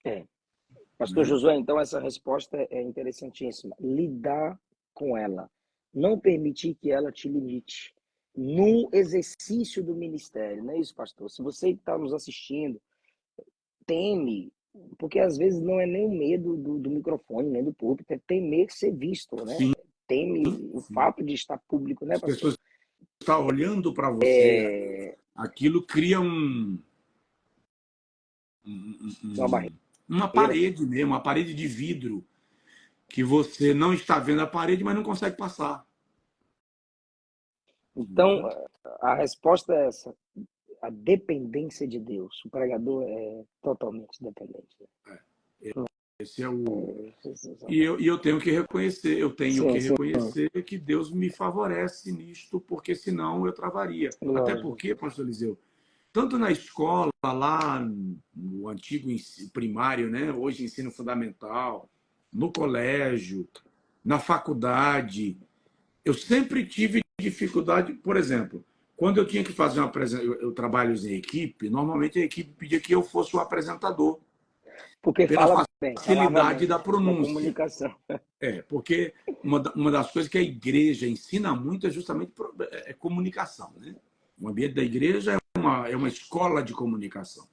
É. Pastor Né? Josué, então essa resposta é interessantíssima. Lidar com ela. Não permitir que ela te limite no exercício do ministério. Não é isso, pastor? Se você está nos assistindo, teme, porque às vezes não é nem o medo do microfone, nem do púlpito, é temer ser visto, né? Sim, Teme o sim. fato de estar público, né, As pastor? pessoas estão olhando para você, É aquilo cria uma uma barreira. parede mesmo, uma parede de vidro, que você não está vendo a parede, mas não consegue passar. Então, Né? a resposta é essa. A dependência de Deus. O pregador é totalmente dependente. Esse é o. É, E eu tenho que reconhecer, sim, sim. que Deus me favorece nisto, porque senão eu travaria. Até Glória a porque, Jesus. pastor Eliseu, tanto na escola, lá no antigo primário, né? Hoje ensino fundamental, no colégio, na faculdade, eu sempre tive dificuldade, por exemplo, quando eu tinha que fazer uma apresentação, eu trabalho em equipe, normalmente a equipe pedia que eu fosse o apresentador, Porque pela fala bem, falava facilidade bem da na pronúncia. comunicação. Porque uma das coisas que a igreja ensina muito é justamente comunicação. Né? O ambiente da igreja é uma escola de comunicação.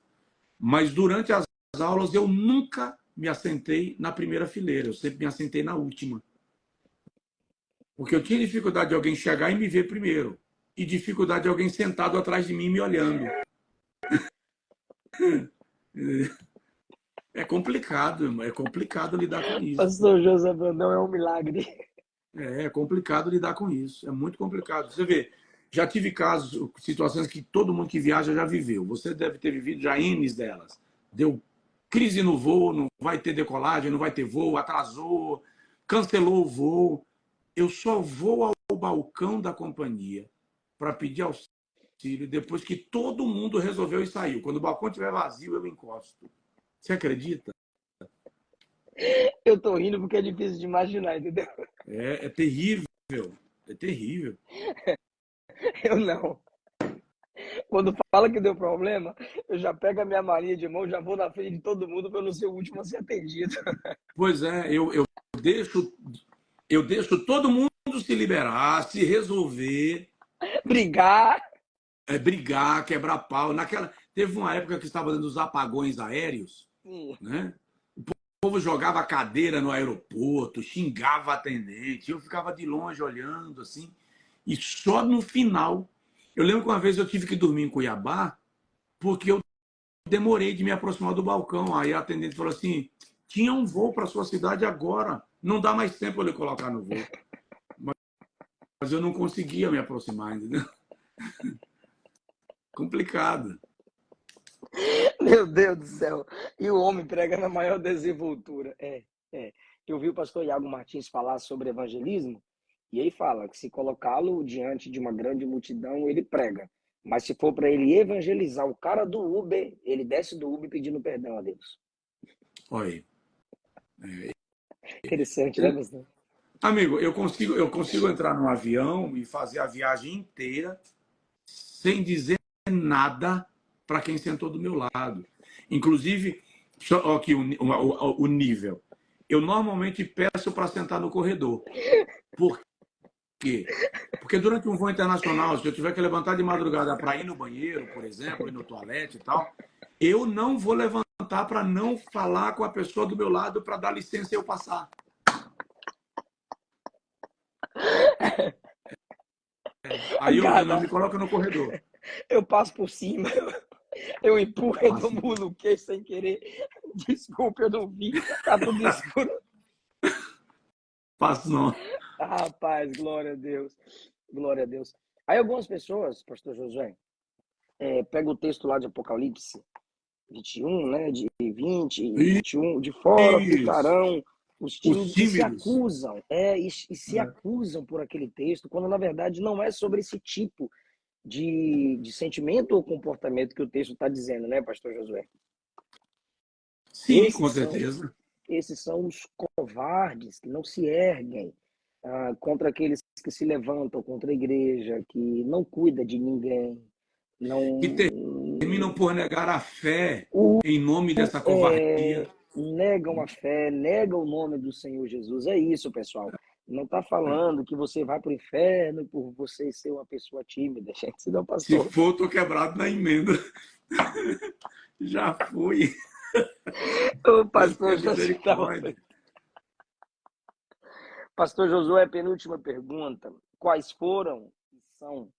Mas durante as aulas eu nunca me assentei na primeira fileira, eu sempre me assentei na última. Porque eu tinha dificuldade de alguém chegar e me ver primeiro. E dificuldade de alguém sentado atrás de mim me olhando. É complicado lidar com isso. Pastor José Brandão é um milagre. É complicado lidar com isso. É muito complicado. Você vê, já tive casos, situações que todo mundo que viaja já viveu. Você deve ter vivido já N delas. Deu crise no voo, não vai ter decolagem, não vai ter voo, atrasou, cancelou o voo. Eu só vou ao balcão da companhia para pedir auxílio depois que todo mundo resolveu e saiu. Quando o balcão estiver vazio, eu encosto. Você acredita? Eu tô rindo porque é difícil de imaginar, entendeu? É terrível. É terrível. Eu não. Quando fala que deu problema, eu já pego a minha malinha de mão, já vou na frente de todo mundo para eu não ser o último a ser atendido. Pois é, deixo, eu deixo todo mundo se liberar, se resolver, Brigar. brigar, quebrar pau. Teve uma época que estava dando os apagões aéreos, Sim. né? O povo jogava cadeira no aeroporto, xingava atendente, eu ficava de longe olhando assim, e só no final. Eu lembro que uma vez eu tive que dormir em Cuiabá, porque eu demorei de me aproximar do balcão. Aí a atendente falou assim: tinha um voo para sua cidade agora, não dá mais tempo de colocar no voo. Mas eu não conseguia me aproximar, entendeu? Complicado. Meu Deus do céu. E o homem prega na maior desenvoltura. É. Eu vi o pastor Iago Martins falar sobre evangelismo, e aí fala que se colocá-lo diante de uma grande multidão, ele prega. Mas se for para ele evangelizar o cara do Uber, ele desce do Uber pedindo perdão a Deus. Olha aí. Interessante, né, pastor? Amigo, eu consigo entrar num avião e fazer a viagem inteira sem dizer nada para quem sentou do meu lado. Inclusive, só aqui o nível. Eu normalmente peço para sentar no corredor. Por quê? Porque durante um voo internacional, se eu tiver que levantar de madrugada para ir no banheiro, por exemplo, ir no toalete e tal, eu não vou levantar para não falar com a pessoa do meu lado para dar licença e eu passar. Aí eu não Cara, me coloco no corredor. eu passo por cima, eu empurro, eu dou Passo, murro no queixo sem querer. Desculpa, eu não vi. Tá tudo escuro. passo não. Ah, rapaz, glória a Deus. Glória a Deus. Aí algumas pessoas, pastor Josué, pega o texto lá de Apocalipse 21, né, de 20 e 21, de fora Isso. ficarão os Os tímidos e se tímidos. acusam, e se acusam por aquele texto, quando na verdade não é sobre esse tipo de sentimento ou comportamento que o texto está dizendo, né, pastor Josué? Sim, com Esses são, certeza. esses são os covardes que não se erguem contra aqueles que se levantam contra a igreja, que não cuida de ninguém, Que não terminam por negar a fé o em nome dessa é, covardia. negam a fé, negam o nome do Senhor Jesus. É isso, pessoal. Não está falando que você vai para o inferno por você ser uma pessoa tímida, gente. Senão, Se pastor. for, tô quebrado na emenda. Já fui. O Deus pastor tenha Josué estava. misericórdia. Pastor Josué, penúltima pergunta. Quais foram e são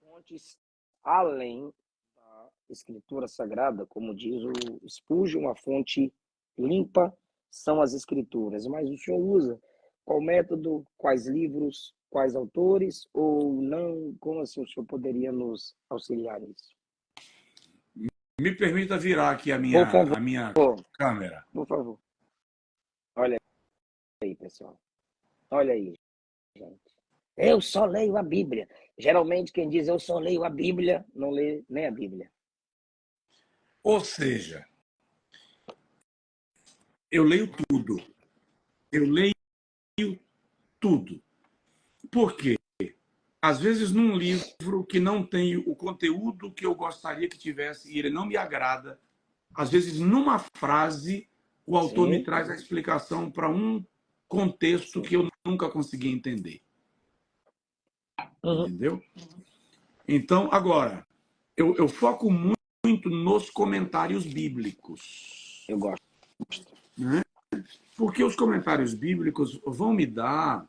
fontes além da Escritura Sagrada? Como diz o Spurgeon, a fonte limpa são as Escrituras. Mas o senhor usa qual método, quais livros, quais autores, ou não? Como assim o senhor poderia nos auxiliar nisso? Me permita virar aqui Por a favor, minha câmera. por favor. Olha aí, pessoal. Olha aí, gente. Eu só leio a Bíblia. Geralmente quem diz eu só leio a Bíblia, não lê nem a Bíblia. Ou seja, eu leio tudo. Eu leio tudo. Por quê? Às vezes, num livro que não tem o conteúdo que eu gostaria que tivesse e ele não me agrada, às vezes, numa frase, o autor me Sim, traz a explicação para um contexto sim. que eu nunca consegui entender. Uhum. Entendeu? Então, agora, eu foco muito nos comentários bíblicos. Eu gosto. Né? Porque os comentários bíblicos vão me dar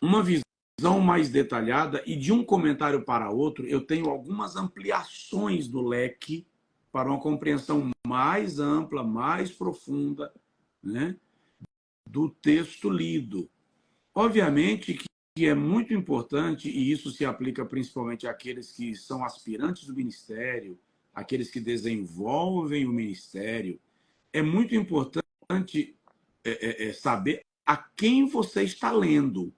uma visão mais detalhada e de um comentário para outro eu tenho algumas ampliações do leque para uma compreensão mais ampla, mais profunda, né, do texto lido. Obviamente que é muito importante, e isso se aplica principalmente àqueles que são aspirantes do ministério, aqueles que desenvolvem o ministério, é muito importante saber a quem você está lendo.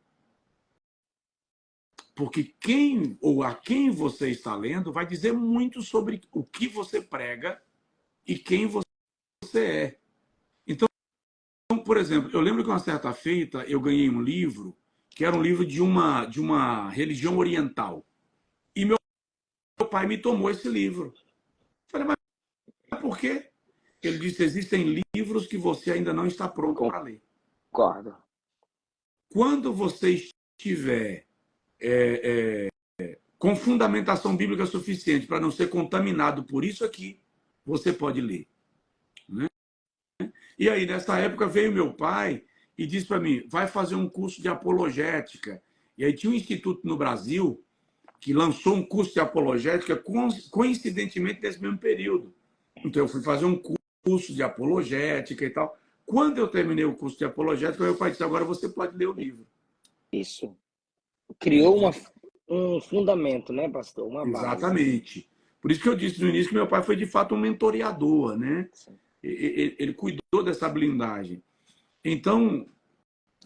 Porque quem ou a quem você está lendo vai dizer muito sobre o que você prega e quem você é. Então, por exemplo, eu lembro que uma certa feita eu ganhei um livro que era um livro de uma religião oriental. E meu pai me tomou esse livro. Falei, mas por quê? Ele disse, existem livros que você ainda não está pronto para ler. Concordo. Quando você estiver com fundamentação bíblica suficiente para não ser contaminado por isso aqui, você pode ler. Né? E aí, nessa época, veio meu pai e disse para mim, vai fazer um curso de apologética. E aí tinha um instituto no Brasil que lançou um curso de apologética coincidentemente nesse mesmo período. Então, eu fui fazer um curso de apologética e tal. Quando eu terminei o curso de apologética, meu pai disse, agora você pode ler o livro. Isso. Criou um fundamento, né, pastor? Uma base. Exatamente. Por isso que eu disse no início que meu pai foi de fato um mentoreador, né? Sim. Ele cuidou dessa blindagem. Então,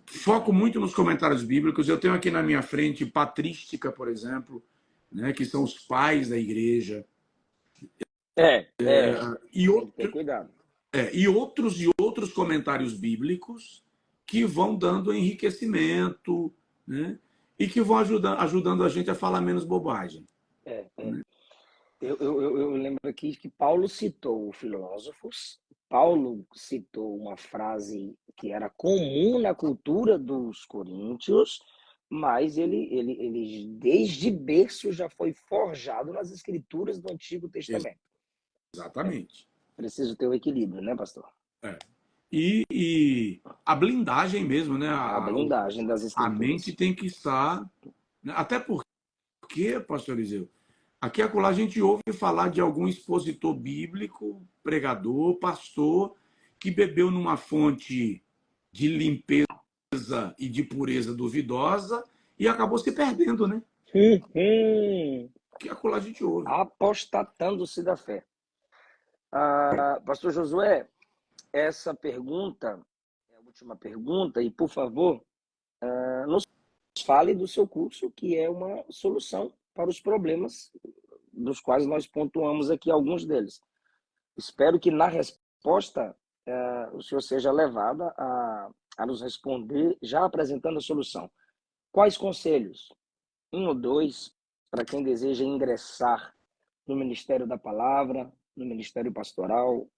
foco muito nos comentários bíblicos. Eu tenho aqui na minha frente patrística, por exemplo, né, que são os pais da igreja. E, Tem que ter cuidado. e outros comentários bíblicos que vão dando enriquecimento, né, e que vão ajudando a gente a falar menos bobagem. É, é. Eu lembro aqui que Paulo citou filósofos, Paulo citou uma frase que era comum na cultura dos coríntios, mas ele desde berço já foi forjado nas escrituras do Antigo Testamento. É Exatamente. preciso ter o equilíbrio, né, pastor? É. E a blindagem mesmo, né? A blindagem das A mente escrituras. tem que estar. Até porque, pastor Eliseu, aqui e acolá a gente ouve falar de algum expositor bíblico, pregador, pastor, que bebeu numa fonte de limpeza e de pureza duvidosa e acabou se perdendo, né? Aqui e acolá a gente ouve. Apostatando-se da fé. Pastor Josué, essa pergunta é a última pergunta, e por favor, nos fale do seu curso, que é uma solução para os problemas dos quais nós pontuamos aqui alguns deles. Espero que na resposta o senhor seja levado a nos responder já apresentando a solução. Quais conselhos? Um ou dois para quem deseja ingressar no Ministério da Palavra, no Ministério Pastoral